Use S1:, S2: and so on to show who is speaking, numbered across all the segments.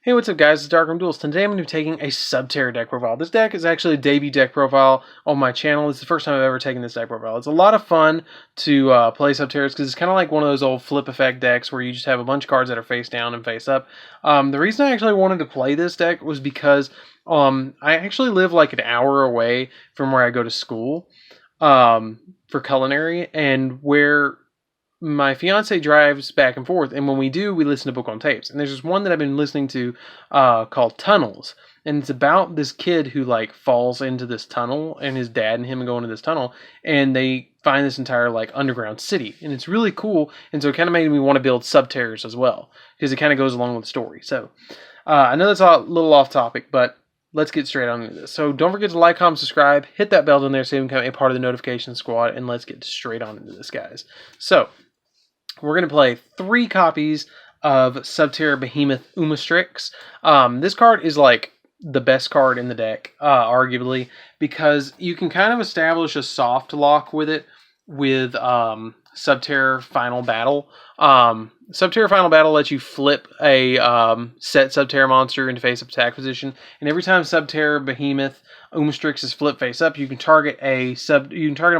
S1: Hey, what's up guys, it's DarkArmedDuelist, and today I'm going to be taking a Subterror deck profile. This deck is actually a debut deck profile on my channel. It's the first time I've ever taken this deck profile. It's a lot of fun to play Subterrors because it's kind of like one of those old flip effect decks where you just have a bunch of cards that are face down and face up. The reason I actually wanted to play this deck was because I actually live like an hour away from where I go to school for culinary, and where my fiance drives back and forth, and when we do, we listen to book on tapes. And there's this one that I've been listening to called Tunnels, and it's about this kid who like falls into this tunnel, and his dad and him go into this tunnel, and they find this entire like underground city, and it's really cool. And so it kind of made me want to build Subterrors as well, because it kind of goes along with the story. So I know that's a little off topic, but let's get straight on into this. So don't forget to like, comment, subscribe, hit that bell down there so you can become a part of the notification squad, and let's get straight on into this, guys. So we're going to play 3 copies of Subterror Behemoth Umastrix. This card is like the best card in the deck, arguably, because you can kind of establish a soft lock with it with Subterror Final Battle. Subterror Final Battle lets you flip a set Subterror monster into face-up attack position, and every time Subterror Behemoth Umastrix is flipped face-up, you can target a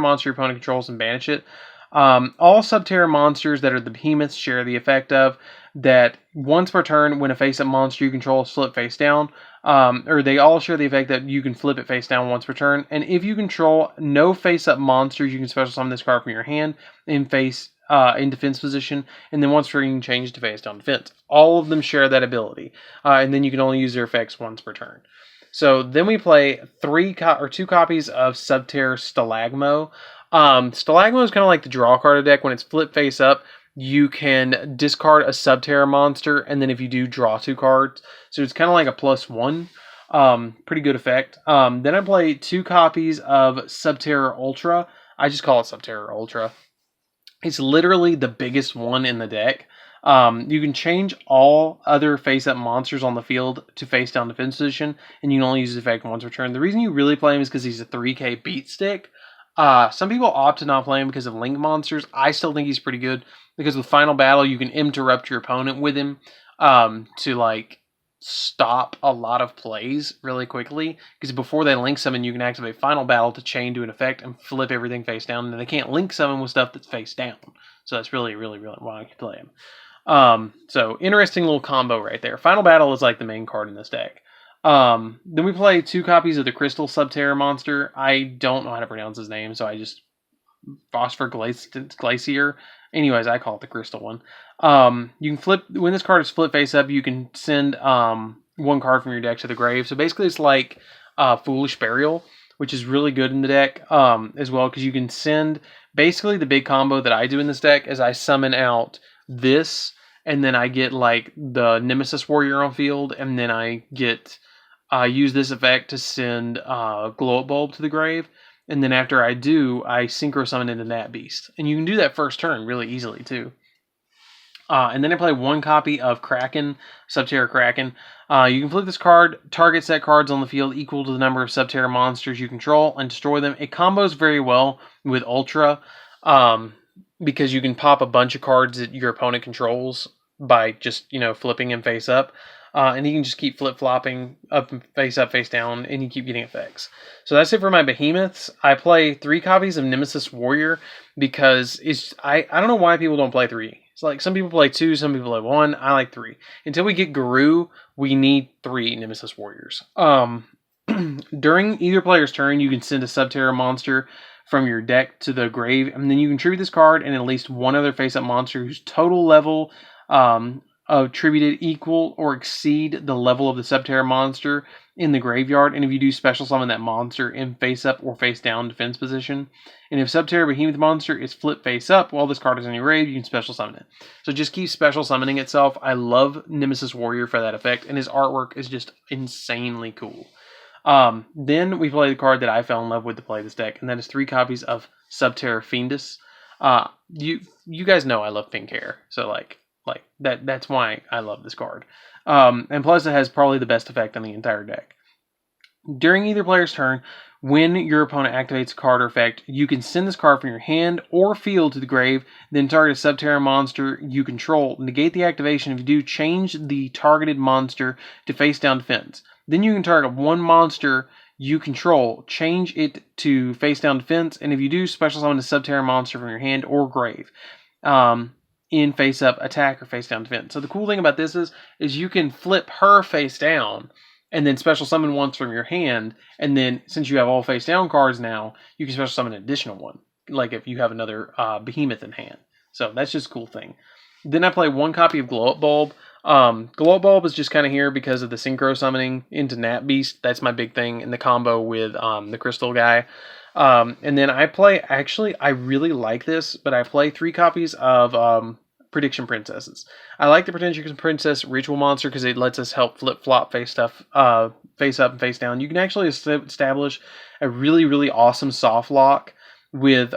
S1: monster your opponent controls and banish it. All Subterror monsters that are the behemoths share the effect of that once per turn when a face-up monster you control is flipped face down, or they all share the effect that you can flip it face down once per turn. And if you control no face-up monsters, you can special summon this card from your hand in defense position, and then once per turn you can change to face down defense. All of them share that ability, and then you can only use their effects once per turn. So then we play 2 copies of Subterror Stalagmo. Stalagmo is kind of like the draw card of the deck. When it's flipped face up, you can discard a Subterror monster, and then if you do, draw 2 cards. So it's kind of like a +1. Pretty good effect. Then I play 2 copies of Subterror Ultra. I just call it Subterror Ultra. It's literally the biggest one in the deck. You can change all other face-up monsters on the field to face-down defense position, and you can only use the effect once per turn. The reason you really play him is because he's a 3k beat stick. Some people opt to not play him because of link monsters. I still think he's pretty good because with Final Battle, you can interrupt your opponent with him to like stop a lot of plays really quickly. Because before they link summon, you can activate Final Battle to chain to an effect and flip everything face down. And they can't link summon with stuff that's face down. So that's really, really, really why I can play him. So interesting little combo right there. Final Battle is like the main card in this deck. Then we play 2 copies of the Crystal Subterror monster. I don't know how to pronounce his name, so I just Phosphor Glacier. Anyways, I call it the Crystal one. You can flip when this card is flipped face up. You can send 1 card from your deck to the grave. So basically, it's like Foolish Burial, which is really good in the deck as well, because you can send basically the big combo that I do in this deck is I summon out this, and then I get like the Nemesis Warrior on field, and then I get use this effect to send Glow Up Bulb to the grave, and then after I do, I Synchro Summon into Nat Beast, and you can do that first turn really easily too. And then I play 1 copy of Kraken, Subterror Kraken. You can flip this card, target set cards on the field equal to the number of Subterror monsters you control, and destroy them. It combos very well with Ultra, because you can pop a bunch of cards that your opponent controls by just, flipping him face up. And he can just keep flip-flopping up, face down, and you keep getting effects. So that's it for my behemoths. I play 3 copies of Nemesis Warrior because I don't know why people don't play 3. It's like some people play 2, some people play 1. I like 3. Until we get Guru, we need 3 Nemesis Warriors. During either player's turn, you can send a Subterror monster from your deck to the grave, and then you contribute this card and at least 1 other face-up monster whose total level attributed equal or exceed the level of the Subterror monster in the graveyard, and if you do, special summon that monster in face up or face down defense position. And if Subterror Behemoth monster is flipped face up while this card is in your grave, you can special summon it. So just keep special summoning itself. I love Nemesis Warrior for that effect, and his artwork is just insanely cool. Then we play the card that I fell in love with to play this deck, and that is 3 copies of Subterror Fiendus. You guys know I love pink hair, so that's why I love this card. And plus it has probably the best effect on the entire deck. During either player's turn, when your opponent activates a card or effect, you can send this card from your hand or field to the grave, then target a Subterror monster you control. Negate the activation. If you do, change the targeted monster to face down defense. Then you can target one monster you control, change it to face down defense, and if you do, special summon a Subterror monster from your hand or grave. In face up attack or face down defense. So the cool thing about this is you can flip her face down and then special summon once from your hand, and then since you have all face down cards now, you can special summon an additional one, like if you have another behemoth in hand. So that's just a cool thing. Then I play one copy of Glow Up Bulb. Glow Up Bulb is just kind of here because of the synchro summoning into Nat Beast. That's my big thing in the combo with the crystal guy. And then I play, actually, I really like this, but I play 3 copies of Prediction Princesses. I like the Prediction Princess Ritual Monster because it lets us help flip-flop face stuff, face up and face down. You can actually establish a really, really awesome soft lock with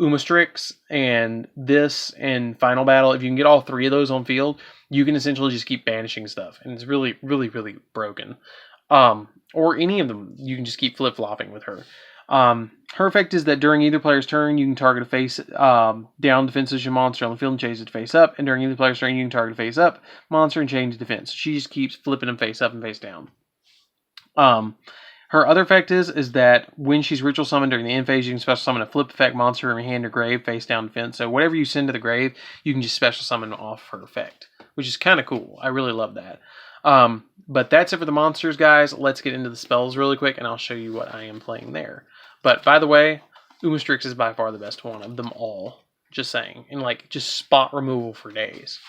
S1: Umastrix and this and Final Battle. If you can get all 3 of those on field, you can essentially just keep banishing stuff, and it's really, really, really broken. Or any of them, you can just keep flip-flopping with her. Her effect is that during either player's turn, you can target a face down defensive monster on the field and change it to face up. And during either player's turn, you can target a face up monster and change defense. She just keeps flipping them face up and face down. Her other effect is that when she's ritual summoned during the end phase, you can special summon a flip effect monster from your hand or grave, face down defense. So whatever you send to the grave, you can just special summon off her effect, which is kind of cool. I really love that. But that's it for the monsters, guys. Let's get into the spells really quick, and I'll show you what I am playing there. But by the way, Umastrix is by far the best one of them all. Just saying. And like, just spot removal for days.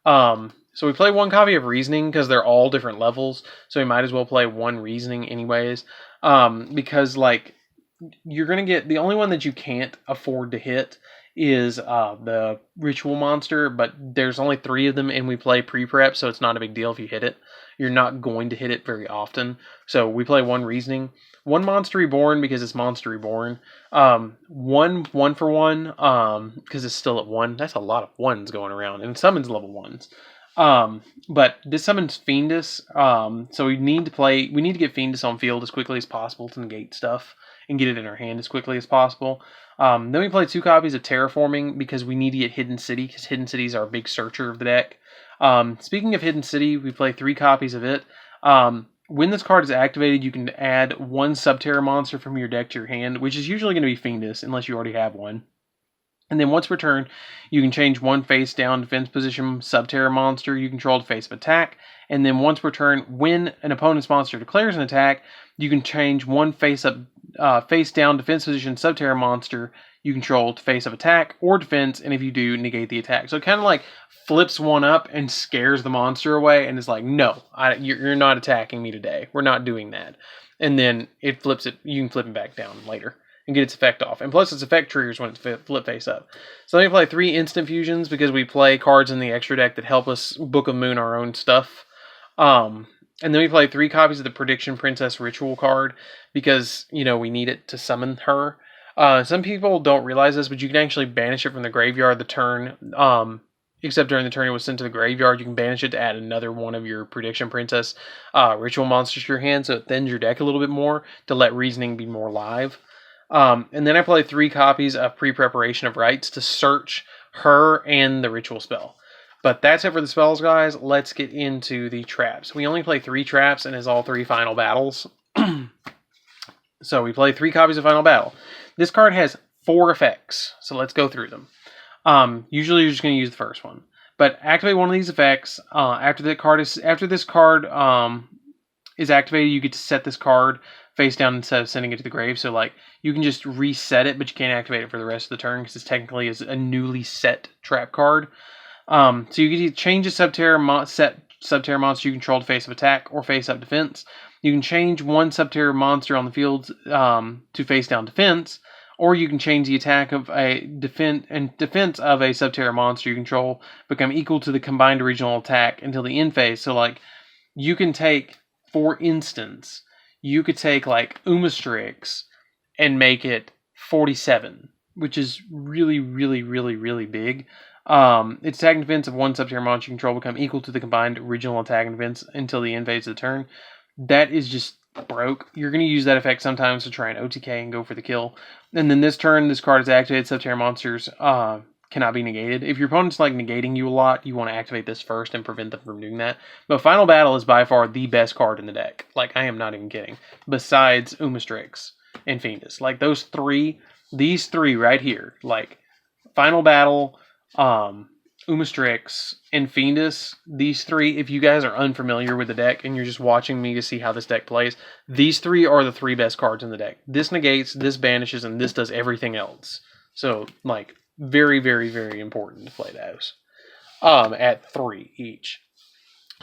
S1: So we play one copy of Reasoning because they're all different levels. So we might as well play one Reasoning anyways. Because like, you're going to get, the only one that you can't afford to hit is the Ritual Monster. But there's only 3 of them and we play pre-prep. So it's not a big deal if you hit it. You're not going to hit it very often. So we play one Reasoning. One Monster Reborn because it's Monster Reborn. One for one because it's still at 1. That's a lot of 1s going around. And it summons level 1s. But this summons Fiendus. So we need to get Fiendus on field as quickly as possible to negate stuff and get it in our hand as quickly as possible. Then we play 2 copies of Terraforming because we need to get Hidden City because Hidden City is our big searcher of the deck. Speaking of Hidden City, we play 3 copies of it. When this card is activated, you can add 1 Subterror monster from your deck to your hand, which is usually going to be Fiendus, unless you already have one. And then once per turn, you can change 1 face down defense position Subterror monster you control to face up attack. And then once per turn, when an opponent's monster declares an attack, you can change 1 face down defense position Subterror monster you control to face up attack or defense, and if you do, negate the attack. So it kind of like flips one up and scares the monster away, and is like, no, you're not attacking me today. We're not doing that. And then it flips it. You can flip it back down later and get its effect off. And plus, its effect triggers when it's flip face up. So let me play 3 instant fusions because we play cards in the extra deck that help us Book of Moon our own stuff. And then we play 3 copies of the Prediction Princess Ritual card because, you know, we need it to summon her. Some people don't realize this, but you can actually banish it from the graveyard the turn, except during the turn it was sent to the graveyard. You can banish it to add another one of your Prediction Princess Ritual monsters to your hand, so it thins your deck a little bit more to let Reasoning be more live. And then I play 3 copies of Pre-Preparation of Rites to search her and the Ritual spell. But that's it for the spells, guys. Let's get into the traps. We only play 3 traps, and it's all 3 final battles. So we play 3 copies of Final Battle. This card has 4 effects, so let's go through them. Usually you're just going to use the first one. But activate one of these effects. After this card is activated, you get to set this card face down instead of sending it to the grave. So like you can just reset it, but you can't activate it for the rest of the turn because it's technically a newly set trap card. So you can change a Subterror monster you control to face up attack or face up defense. You can change 1 Subterror monster on the field to face down defense, or you can change the attack of a defense of a Subterror monster you control become equal to the combined original attack until the end phase. So like you can take, for instance, you could take like Umastrix and make it 47, which is really, really, really, really big. Its attack and defense of 1 Subterror monster you control become equal to the combined original attack and defense until the end phase of the turn. That is just broke, you're going to use that effect sometimes to try and OTK and go for the kill. And then this turn, this card is activated. Subterror monsters cannot be negated. If your opponent's like negating you a lot, you want to activate this first and prevent them from doing that. But Final Battle is by far the best card in the deck. Like, I am not even kidding. Besides Umastrix and Fiendus. Like, these three right here. Like, Final Battle, Umastrix, and Fiendus, these three, if you guys are unfamiliar with the deck and you're just watching me to see how this deck plays, these three are the three best cards in the deck. This negates, this banishes, and this does everything else. So, like, very, very, very important to play those at 3 each.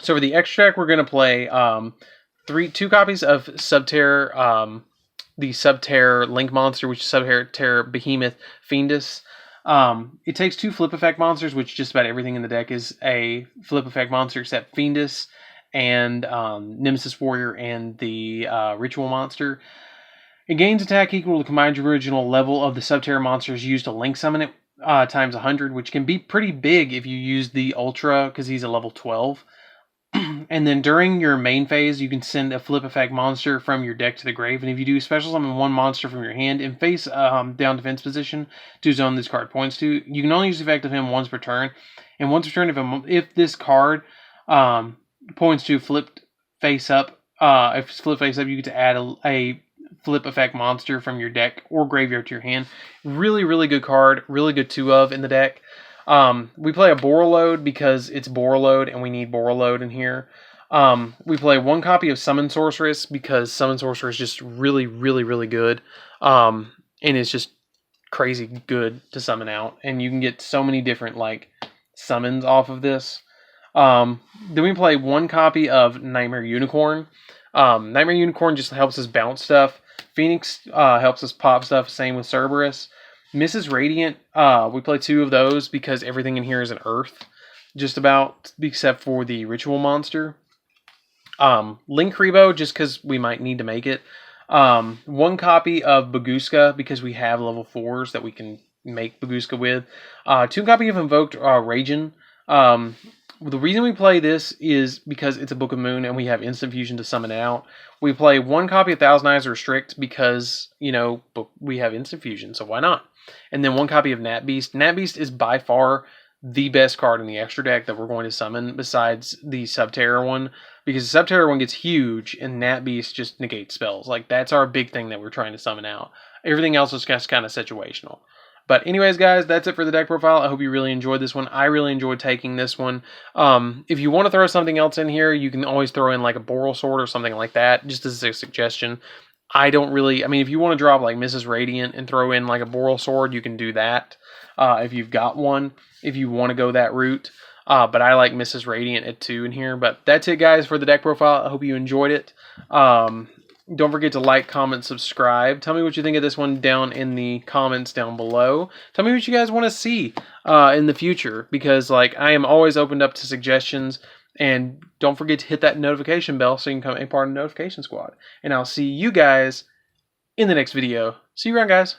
S1: So for the extra deck, we're going to play 2 copies of Subterror, the Subterror Link monster, which is Subterror Behemoth Fiendus. It takes 2 flip effect monsters, which just about everything in the deck is a flip effect monster except Fiendus and Nemesis Warrior and the Ritual monster. It gains attack equal to the combined original level of the Subterror monsters used to link summon it times 100, which can be pretty big if you use the Ultra because he's a level 12. And then during your main phase, you can send a flip effect monster from your deck to the grave. And if you do special summon 1 monster from your hand in face down defense position to zone this card points to, you can only use the effect of him once per turn. And once per turn, if this card points to flipped face up, if it's flipped face up, you get to add a flip effect monster from your deck or graveyard to your hand. Really, really good card. Really good 2 of in the deck. We play a Borreload because it's Borreload and we need Borreload in here. We play 1 copy of Summon Sorceress because Summon Sorceress is just really, really, really good. And it's just crazy good to summon out. And you can get so many different like summons off of this. Then we play 1 copy of Nightmare Unicorn. Nightmare Unicorn just helps us bounce stuff. Phoenix helps us pop stuff. Same with Cerberus. Mrs. Radiant, we play 2 of those because everything in here is an earth. Just about, except for the Ritual monster. Link Rebo, just because we might need to make it. 1 copy of Baguska, because we have level 4s that we can make Baguska with. 2 copy of Invoked Ragin. The reason we play this is because it's a Book of Moon and we have Instant Fusion to summon it out. We play 1 copy of Thousand Eyes Restrict because, you know, we have Instant Fusion, so why not? And then 1 copy of Nat Beast. Nat Beast is by far the best card in the extra deck that we're going to summon besides the Subterror one, because the Subterror one gets huge and Nat Beast just negates spells. Like, that's our big thing that we're trying to summon out. Everything else is just kind of situational. But anyways, guys, that's it for the deck profile. I hope you really enjoyed this one. I really enjoyed taking this one. If you want to throw something else in here, you can always throw in like a Boral Sword or something like that, just as a suggestion. I don't really, I mean, if you want to drop like Mrs. Radiant and throw in like a Boral Sword, you can do that if you've got one, if you want to go that route. But I like Mrs. Radiant at 2 in here. But that's it, guys, for the deck profile. I hope you enjoyed it. Don't forget to like, comment, subscribe. Tell me what you think of this one down in the comments down below. Tell me what you guys want to see in the future, because like I am always opened up to suggestions. And don't forget to hit that notification bell so you can become a part of the notification squad. And I'll see you guys in the next video. See you around, guys.